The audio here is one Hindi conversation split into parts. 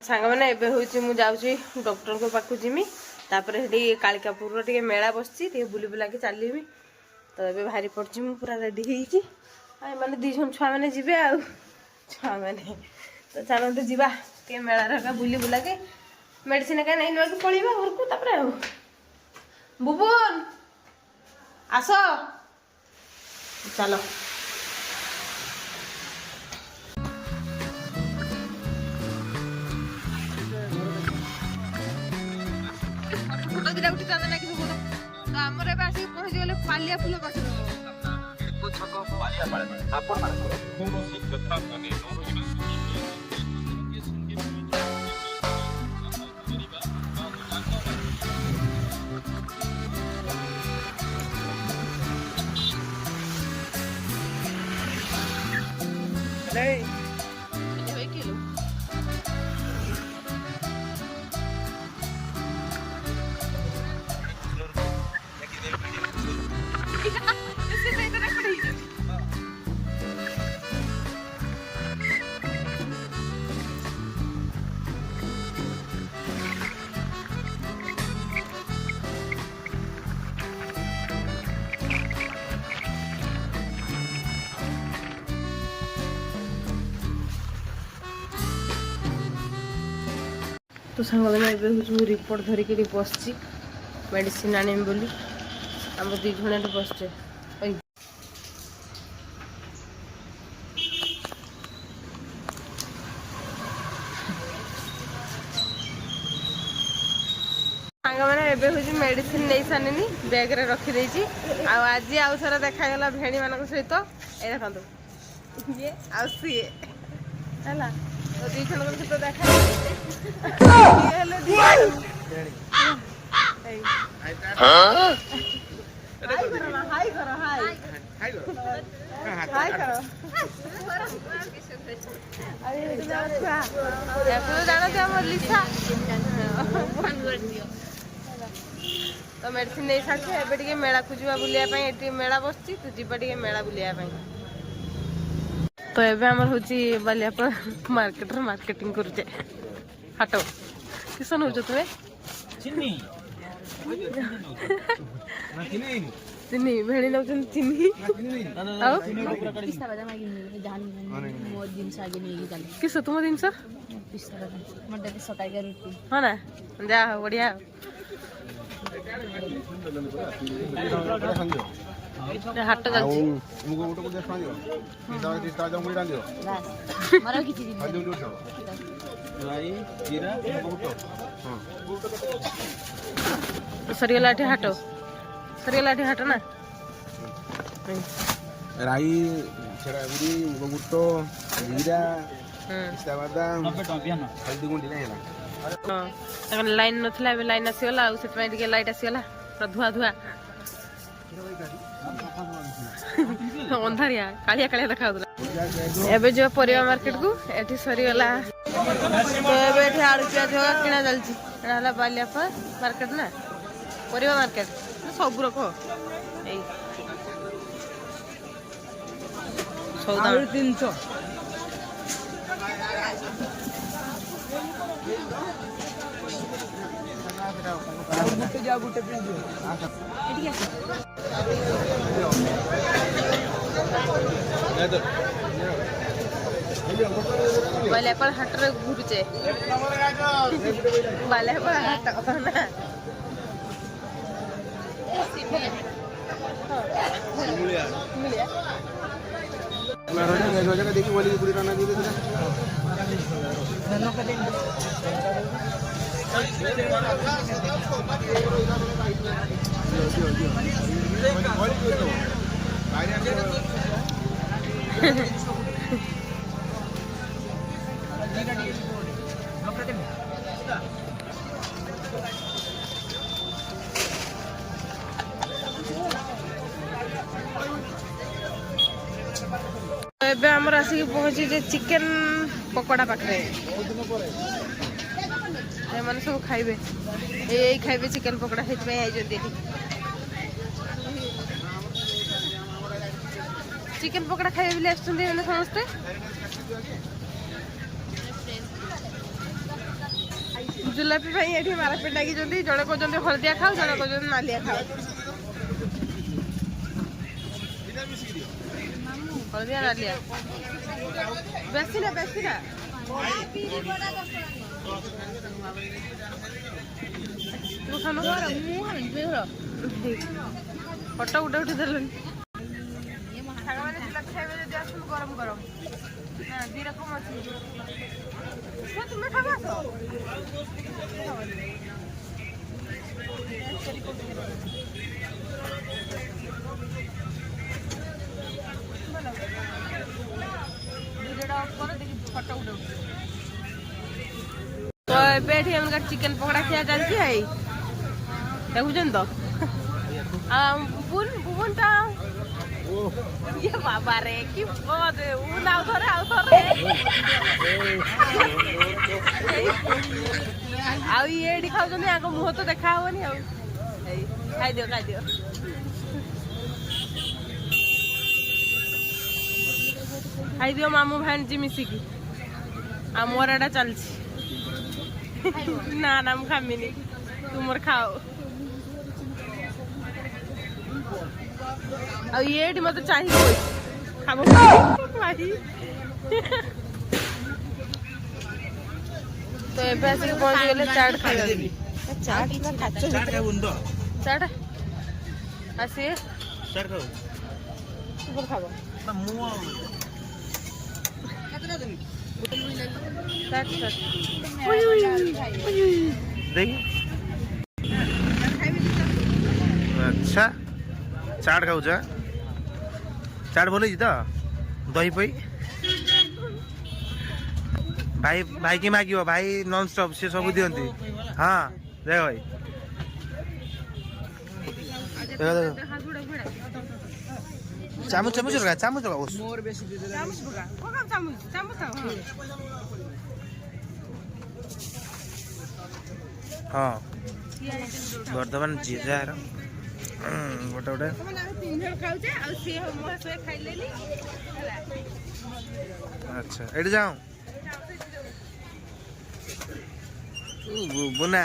सांग मैंने एबे होची मु जाउची डॉक्टर को पाखु जिमी तापर हेडी कालिकापुर टिके मेला बसची टिके बुली बुला के चलीमी तो एबे भारी पड़ची मु पूरा रेडी हेकी आ माने दी जन छुआ माने जिबे आ छुआ माने तो चलते जीवा टिके मेला रका बुली बुला के मेडिसिन का नहीं नके पळीबा घर को तापर आ बुबुन आसो चलो दिला उठी तांदा ना किसी फोटो तो हमर एबे आसी पहुंच गेले पालिया फूल पाछ को छक पालिया पाले आपन माने कोनो सी कथा माने नो नहीं ये किलो तो सांग मैंने रिपोर्ट धरिकी बसची मेडिसिन आने बोली आम दी जन बसचे सांग मैंने मेडिसिन नहीं सानी बैग रे रखी देछि आज आउ थोड़ा देखागला भेणी मान सहित ये देखो ये आ सी है तो दी जन सहित देखा तो मेडिसिन नहीं सारी एबे मेला को जा बुलाया मेला बस तो जीवा टे मेला बुलाया तो एबे हमर होची बालियापा मार्केट मार्केटिंग करूचे हाटो किसन हो तुम्हें चिन्नी चिन्नी भेणी नौ चिन्नी किस तुम जिनस हाँ ना जा बढ़िया हाट सरीगला हाट सरीगला हाट ना राई छेड़ाबुड़ी मुगुट जीरा पिस्ता बादाम हल्दी गुंडी नहीं लाइन नथिला लाइन आसीगला लाइट आसीगला धुआ धुआ अंधारिया कालिया कालिया देखा एबे जो परिवा मार्केट को एठी सरीगला तो एबे एठी आलू प्याज होगा किना चलची एला बालियापा मार्केट ना परिवा मार्केट सब रखो ए सौदा 300 बालेपर हाट रे घुरुचे बालेपर हाट ना देखी बोली पूरी राना दी एबे हमर आसी पहुंची जे चिकन पकोड़ा पाखरे मैंने सब खाइबे यही खाइबे चिकन पकोड़ा से चिकन पकोड़ा खाइबे बोले समस्ते जुलापी भाई ये मारपेट लगी जल्दी जड़े कहते हलदिया खाओ जड़े कहते नालिया खाओ हलदिया नालिया बेसी ना तू खानो फटो उठे उठी देलन खाइबे जदि आसु गरम गरम हां दी रकम अछि से तुमे खाबा तो तो बैठी हम चिकन पकड़ा खिया चलती है देखुन तो बुबुन टा ये बाबा रे कि बद उन आउ थरे आउ ये एडी खाउ जने आको मुह तो देखा होनी आउ खाइ दियो मामू भांजी मिसिकी आ मोर एडा चलछि ना ना खामिनी तुमर खाओ अब ये मत चाहिए खाबो भाई तो एबे आसी पहुंच गेले चाट खाइबा चाट ना खाचो चाट आसी चाट खाओ सुपर खाबो मु चाट देख अच्छा चाट खाऊ चाट बोले तो दही पई भाई भाई की मागिब भाई नॉन स्टॉप से सब दियंती हाँ देख भाई चामच चामच लगा चामच लगा मोर बेसी दे दे चामच लगा कोका चामच हाँ वर्तमान चीज यार गोटे गोटे अच्छा एट जाओ बुना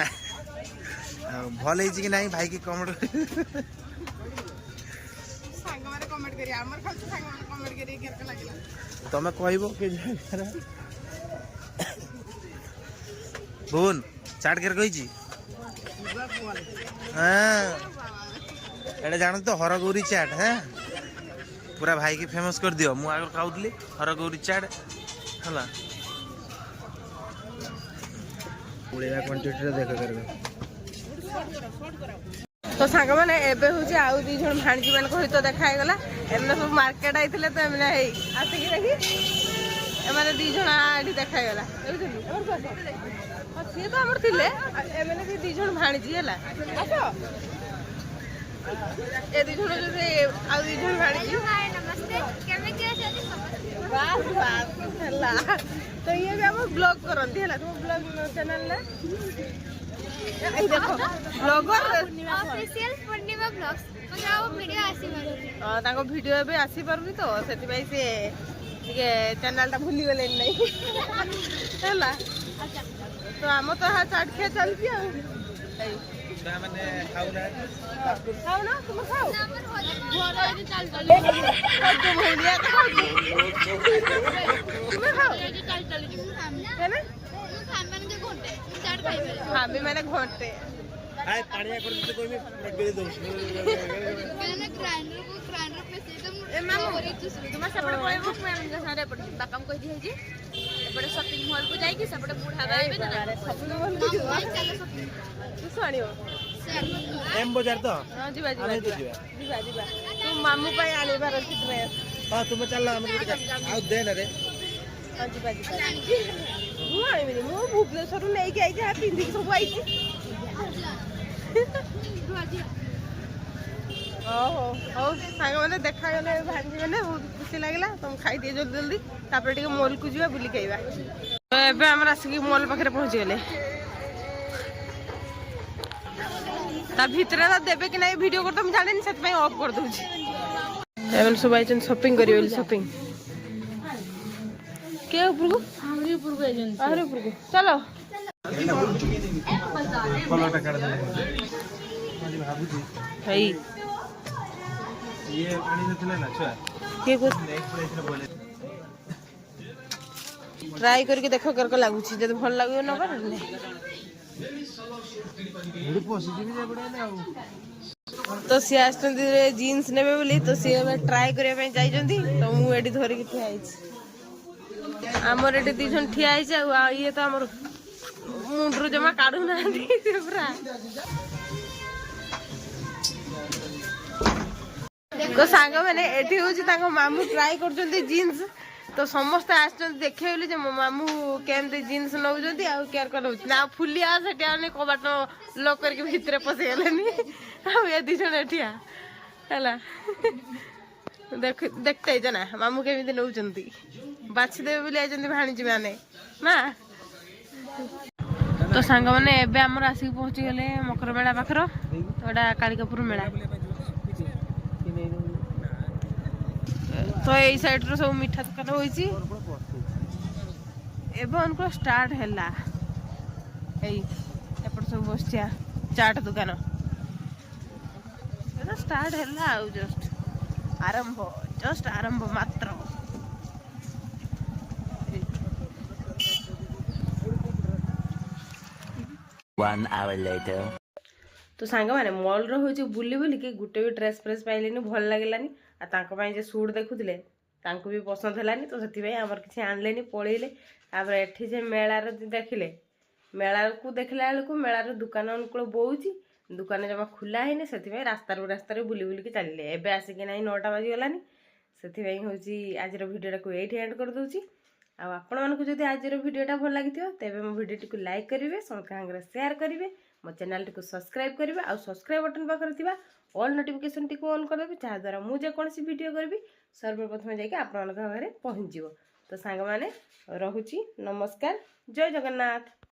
भल है कि नहीं भाई की कमेंट तमें कहब बुन चाट कर कही हाँ एटा जान तो हरगौरी चाट है पूरा भाई की फेमस कर दियो मु आगर खाऊली हरगौरी चाट हला पुड़ेला क्वांटिटी रे देख करबे तो सांग माने एबे होची आउ दी जण भाणजी मान को तो देखाय गला एमने सब मार्केट आइथिले तो एमने हेई आसे की रही एमाने दी जण आडी देखाय गला बुझली और कस से तो हमर थिले एमने भी दी जण भाणजी हला आसो ए दी जण जो आउ दी जण भाणजी हाय नमस्ते केमे के छथि बस हला तो ये भी हम ब्लॉग करंती हला तुम ब्लॉग चैनल ना ए देखो ब्लॉगर ऑफिशियल पूर्णिमा ब्लॉग्स मतलब वो वीडियो आसी पारुनी ताको वीडियो भी आसी पारुनी तो सेति भाई से के चैनल ता भूली गेले नहीं हला अच्छा तो हम तो हा चाट के चलती आ छुआ माने खाऊ ना तुम खाओ घर आदि चल चल तुम भूलिया खाओ तुम खाओ चल चल तुम है ना हामी मैंने घंटे आय पानिया कर दे कोई भी रगड़े दो मैंने ग्राइंडर पे से तुम ए मामू तुम सेपटे पळेबो मैं हमका सारे बापा को कहि दी एपटे शॉपिंग मॉल को जाई कि सेपटे बूढ़ा गाइबे ना शॉपिंग मॉल को चलो शॉपिंग तू सुनियो एम बाजार तो हां जीवा जीवा तू मामू पाई आनिबार अछि ड्रेस हां तुम चल हम आ दे ना रे हां जीवा मु आइबे मु भुवनेश्वर नै के आइते पिंदी सब आइती ओहो ओ सांग माने देखा गले भांजी माने बहुत खुशी लागला तुम खाई दिए जल्दी जल्दी तापर टिके मॉल को जीवा बुली कइबा तो एबे हमरा आसी मॉल पाखरे पहुंच गेले ता भीतर ना देबे कि नहीं वीडियो कर तुम जाने नहीं सत में ऑफ कर दूची एवन सब आइचन शॉपिंग करियो शॉपिंग के ऊपर को हमरे ऊपर को एजेंसी अरे ऊपर को चलो कलरटा काट दे आज भाबुची भाई ये आनी नथिले ना छुआ के को नेक्स्ट प्राइस रे बोले ट्राई करके देखो करके लागुची जब भल लागो न कर मुड़ी पॉजिटिव जे बडा ना तो सी आसचंदी जीन्स नेबे बोली तो सी ट्राई करिया पे जाई जंदी तो मु एडी धरि के ठिया आइछि हमर एडी दी जन ठिया आइछि आ ये तो हमर मुंडरू जमा काढू ना पूरा तो सांग मैंने एठी होची ताको मामू ट्राई करचंदी जीन्स तो समस्त आसचंदी देखे बोली जे मो मामू केमते जीन्स नउजंती आ केयर कर नउछ ना फुलिया सेटा ने कबाट लॉक करके भीतर पसे गेलेनी आ ये दी जन एठिया हला देख देखते जना मामू केमिते नउचंती बाछि देबे बोली आजंती भाणीजी माने ना तो सांग माने एबे हमर आसी पहुंची गेले मकर मेला पाखरो ओडा कालिकापुर मेला तो यही साइड रो सब मीठा दुकान होईची एबे उनको स्टार्ट हैला एई एपट सब बसचिया चाट दुकान एदा स्टार्ट हैला आउ जस्ट आरंभ मात्र 1 hour later. तो सांग माने मॉल रो होची बुली बुली के गुटे भी ड्रेस फ्रेस पाइलेनी भल लागलानी आ तांको पई जे सूट देखुथिले तांको भी पसंद हलानी तो सती भाई हमर किछि आनलेनी पळेले तापर एठी जे मेला रो देखिले मेला को देखला को मेला रो दुकान अनुकूल बोउची दुकान जमा खुला हैने सती भाई रास्ता रे बुली बुली के चलिले एबे आसी के नाही 9टा बाजी गलानी सती भाई होची आज रो वीडियो को एठी एंड कर दोची आ आपण मानको जदि आज रो वीडियोटा भल लागिथियो तेबे मो वीडियो को लाइक करिवे संगे शेयर करिवे मो चैनल टी को सब्सक्राइब करिवे आ सब्सक्राइब बटन पाखर थिबा ऑल नोटिफिकेशन टी को ऑन कर देबे जहा द्वारा मु जे कोनसी वीडियो करबी सर्वप्रथम जाके आपण मानक घरे पहुंच जिवो तो सांग माने रहुची नमस्कार जय जगन्नाथ।